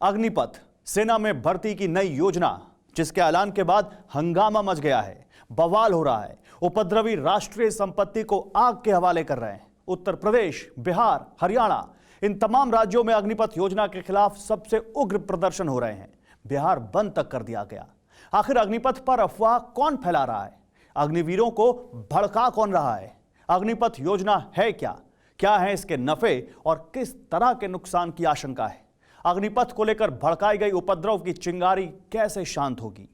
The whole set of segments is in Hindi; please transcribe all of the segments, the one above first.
अग्निपथ सेना में भर्ती की नई योजना, जिसके ऐलान के बाद हंगामा मच गया है, बवाल हो रहा है। उपद्रवी राष्ट्रीय संपत्ति को आग के हवाले कर रहे हैं। उत्तर प्रदेश, बिहार, हरियाणा, इन तमाम राज्यों में अग्निपथ योजना के खिलाफ सबसे उग्र प्रदर्शन हो रहे हैं। बिहार बंद तक कर दिया गया। आखिर अग्निपथ पर अफवाह कौन फैला रहा है? अग्निवीरों को भड़का कौन रहा है? अग्निपथ योजना है क्या? क्या है इसके नफे और किस तरह के नुकसान की आशंका है? अग्निपथ को लेकर भड़काई गई उपद्रव की चिंगारी कैसे शांत होगी?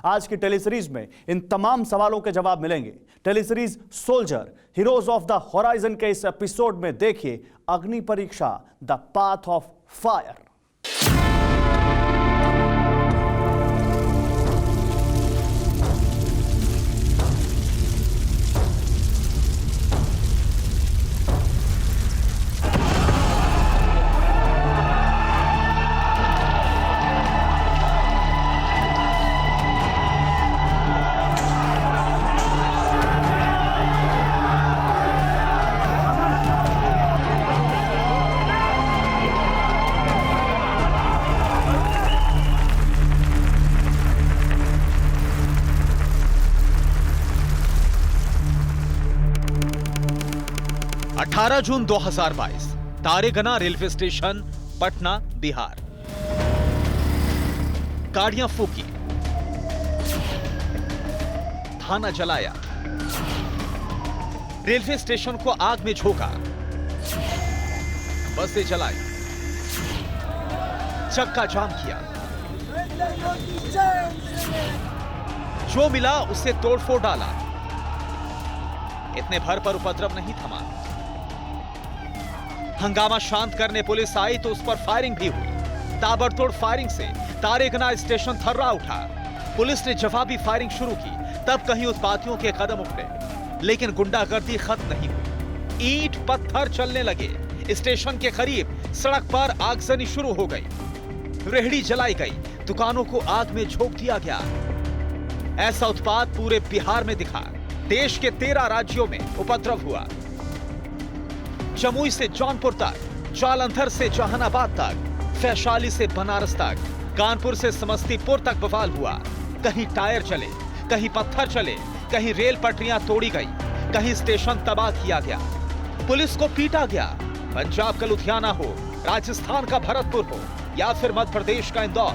आज की टेलीसीरीज में इन तमाम सवालों के जवाब मिलेंगे। Teleseries soldier, heroes of the horizon के इस एपिसोड में देखिए Agni Pariksha, the path of fire. जून 2022, तारेगना रेलवे स्टेशन, पटना, बिहार। गाड़ियां फूकी, थाना जलाया, रेलवे स्टेशन को आग में झोंका, बसें जलाई, चक्का जाम किया, जो मिला उससे तोड़फोड़ डाला। इतने भर पर उपद्रव नहीं थमा। हंगामा शांत करने पुलिस आई तो उस पर फायरिंग भी हुई। ताबड़तोड़ फायरिंग से तारेगना स्टेशन थर्रा उठा। पुलिस ने जवाबी फायरिंग शुरू की। तब कहीं उत्पातियों के कदम उठे, लेकिन गुंडागर्दी खत्म नहीं हुई। ईंट पत्थर चलने लगे। स्टेशन के करीब सड़क पर आगजनी शुरू हो गई। रेहड़ी जलाई गई, दुकानों को आग में झोंक दिया गया। ऐसा उत्पात पूरे बिहार में दिखा। देश के 13 राज्यों में उपद्रव हुआ। जमुई से जौनपुर तक, जालंधर से जहानाबाद तक, वैशाली से बनारस तक, कानपुर से समस्तीपुर तक बवाल हुआ। कहीं टायर चले, कहीं पत्थर चले, कहीं रेल पटरियां तोड़ी गई, कहीं स्टेशन तबाह किया गया, पुलिस को पीटा गया। पंजाब का लुधियाना हो, राजस्थान का भरतपुर हो या फिर मध्य प्रदेश का इंदौर,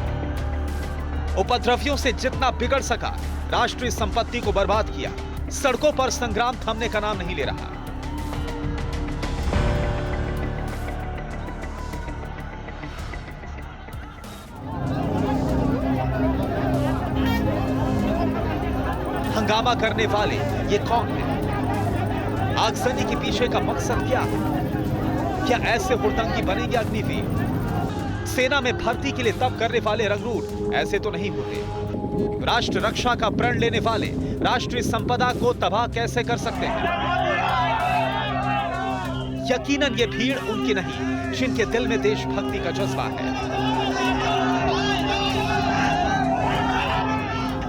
उपद्रवियों से जितना बिगड़ सका राष्ट्रीय संपत्ति को बर्बाद किया। सड़कों पर संग्राम थमने का नाम नहीं ले रहा। हंगामा करने वाले ये कौन है? आगजनी के पीछे का मकसद क्या है? क्या ऐसे हुड़दंगी बनेंगे अग्निवीर? सेना में भर्ती के लिए तब करने वाले रंगरूट ऐसे तो नहीं होते। राष्ट्र रक्षा का प्रण लेने वाले राष्ट्रीय संपदा को तबाह कैसे कर सकते हैं? यकीनन ये भीड़ उनकी नहीं जिनके दिल में देशभक्ति का जज्बा है।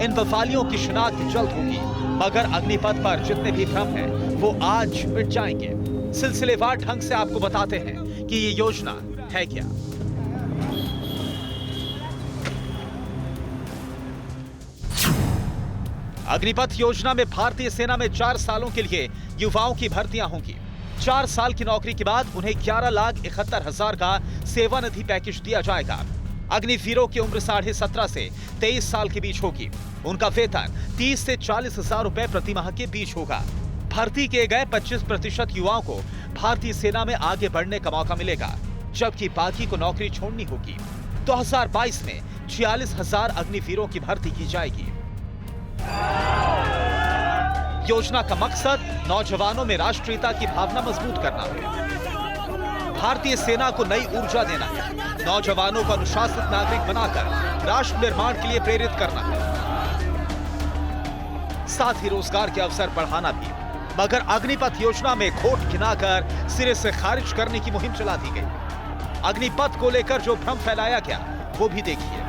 इन बवालियों की शिनाख्त जल्द होगी, मगर अग्निपथ पर जितने भी भ्रम हैं, वो आज मिट जाएंगे। सिलसिलेवार ढंग से आपको बताते हैं कि ये योजना है क्या। अग्निपथ योजना में भारतीय सेना में 4 सालों के लिए युवाओं की भर्तियां होंगी। 4 साल की नौकरी के बाद उन्हें 11,71,000 का सेवानिधि पैकेज दिया जाएगा। अग्निवीरों की उम्र 17.5 से 23 साल के बीच होगी। उनका वेतन 30 से 40 हजार रुपए प्रति माह के बीच होगा। भर्ती किए गए 25% युवाओं को भारतीय सेना में आगे बढ़ने का मौका मिलेगा, जबकि बाकी को नौकरी छोड़नी होगी। 2022 में 46,000 अग्निवीरों की भर्ती की जाएगी। योजना का मकसद नौजवानों में राष्ट्रीयता की भावना मजबूत करना है। भारतीय सेना को नई ऊर्जा देना है। नौजवानों को अनुशासित नागरिक बनाकर राष्ट्र निर्माण के लिए प्रेरित करना है। साथ ही रोजगार के अवसर बढ़ाना भी। मगर अग्निपथ योजना में खोट गिनाकर सिरे से खारिज करने की मुहिम चला दी गई। अग्निपथ को लेकर जो भ्रम फैलाया गया वो भी देखिए।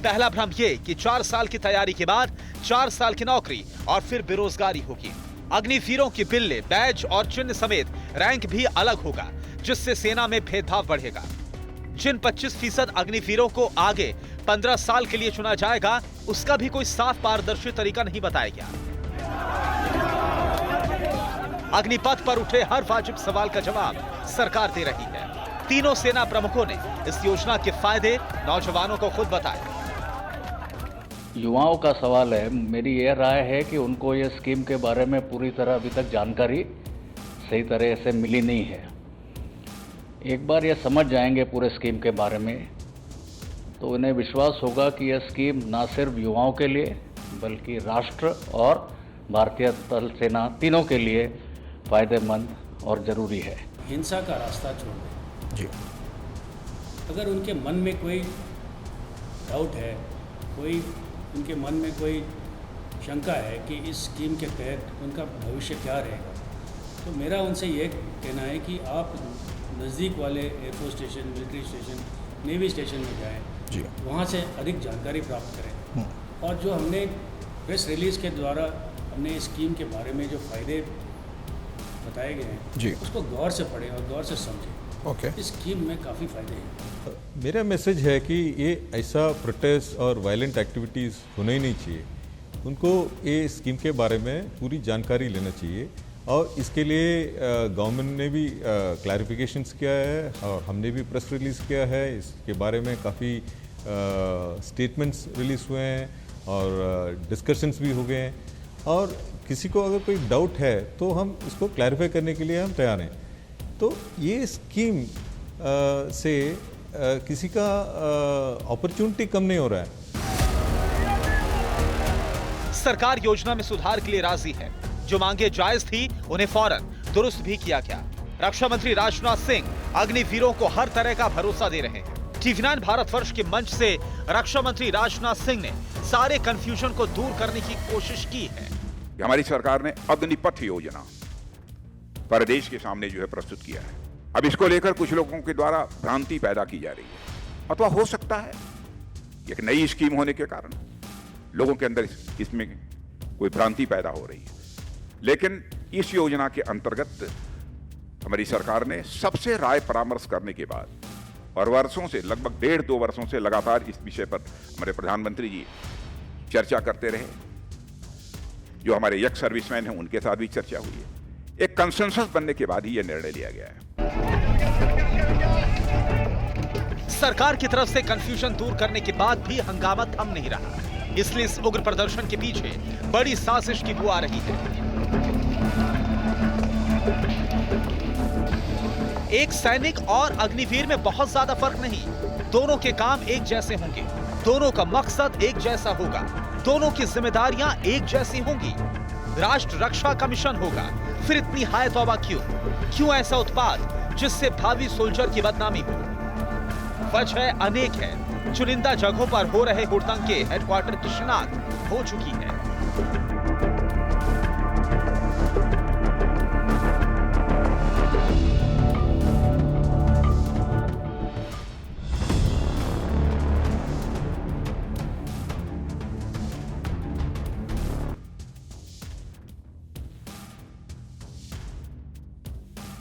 पहला भ्रम ये कि 4 साल की तैयारी के बाद 4 साल की नौकरी और फिर बेरोजगारी होगी। अग्निवीरों की बिल्ले, बैज और चिन्ह समेत रैंक भी अलग होगा, जिससे सेना में भेदभाव बढ़ेगा। जिन 25% अग्निवीरों को आगे 15 साल के लिए चुना जाएगा, उसका भी कोई साफ पारदर्शी तरीका नहीं बताया गया। अग्निपथ पर उठे हर वाजिब सवाल का जवाब सरकार दे रही है। तीनों सेना प्रमुखों ने इस योजना के फायदे नौजवानों को खुद बताए। युवाओं का सवाल है, मेरी यह राय है कि उनको ये स्कीम के बारे में पूरी तरह अभी तक जानकारी सही तरह से मिली नहीं है। एक बार ये समझ जाएंगे पूरे स्कीम के बारे में तो उन्हें विश्वास होगा कि यह स्कीम ना सिर्फ युवाओं के लिए बल्कि राष्ट्र और भारतीय थल सेना तीनों के लिए फायदेमंद और ज़रूरी है। हिंसा का रास्ता छोड़ दें जी। अगर उनके मन में कोई डाउट है, कोई उनके मन में कोई शंका है कि इस स्कीम के तहत उनका भविष्य क्या रहेगा, तो मेरा उनसे ये कहना है कि आप नज़दीक वाले air force station, military station, navy station में जाएं, जी। वहाँ से अधिक जानकारी प्राप्त करें। और जो हमने प्रेस रिलीज़ के द्वारा हमने इस स्कीम के बारे में जो फ़ायदे बताए गए हैं, जी। उसको गौर से पढ़ें और गौर से समझें। ओके। इस स्कीम में काफ़ी फ़ायदे हैं। मेरा मैसेज है कि ये ऐसा प्रोटेस्ट और वायलेंट एक्टिविटीज़ होना ही नहीं चाहिए। उनको ये स्कीम के बारे में पूरी जानकारी लेना चाहिए और इसके लिए गवर्नमेंट ने भी क्लैरिफिकेशंस किया है और हमने भी प्रेस रिलीज़ किया है। इसके बारे में काफ़ी स्टेटमेंट्स रिलीज़ हुए हैं और डिस्कशंस भी हो गए हैं और किसी को अगर कोई डाउट है तो हम इसको क्लैरिफाई करने के लिए हम तैयार हैं। तो ये स्कीम से किसी का अपॉर्चुनिटी कम नहीं हो रहा है। सरकार योजना में सुधार के लिए राजी है। जो मांगे जायज थी उन्हें फौरन दुरुस्त भी किया गया। रक्षा मंत्री राजनाथ सिंह अग्निवीरों को हर तरह का भरोसा दे रहे हैं। TV9 भारतवर्ष के मंच से रक्षा मंत्री राजनाथ सिंह ने सारे कंफ्यूजन को दूर करने की कोशिश की है। हमारी सरकार ने अग्निपथ योजना प्रदेश के सामने जो है प्रस्तुत किया है। अब इसको लेकर कुछ लोगों के द्वारा भ्रांति पैदा की जा रही है, अथवा हो सकता है एक नई स्कीम होने के कारण लोगों के अंदर इसमें कोई भ्रांति पैदा हो रही है। लेकिन इस योजना के अंतर्गत हमारी सरकार ने सबसे राय परामर्श करने के बाद और वर्षों से लगभग 1.5-2 वर्षों से लगातार इस विषय पर हमारे प्रधानमंत्री जी चर्चा करते रहे। जो हमारे यंग सर्विसमैन हैं उनके साथ भी चर्चा हुई है। एक कंसेंसस बनने के बाद ही यह निर्णय लिया गया है। सरकार की तरफ से कंफ्यूजन दूर करने के बाद भी हंगामा थम नहीं रहा, इसलिए इस उग्र प्रदर्शन के पीछे बड़ी साजिश की बू आ रही है। एक सैनिक और अग्निवीर में बहुत ज्यादा फर्क नहीं, दोनों के काम एक जैसे होंगे, दोनों का मकसद एक जैसा होगा, दोनों की जिम्मेदारियां एक जैसी होंगी। राष्ट्र रक्षा का मिशन होगा, फिर इतनी हाय तौबा क्यों ऐसा उत्पाद जिससे भावी सोल्जर की बदनामी हो? वजह अनेक है। चुनिंदा जगहों पर हो रहे हुड़दंग के हेडक्वार्टर की शिनाख्त हो चुकी है।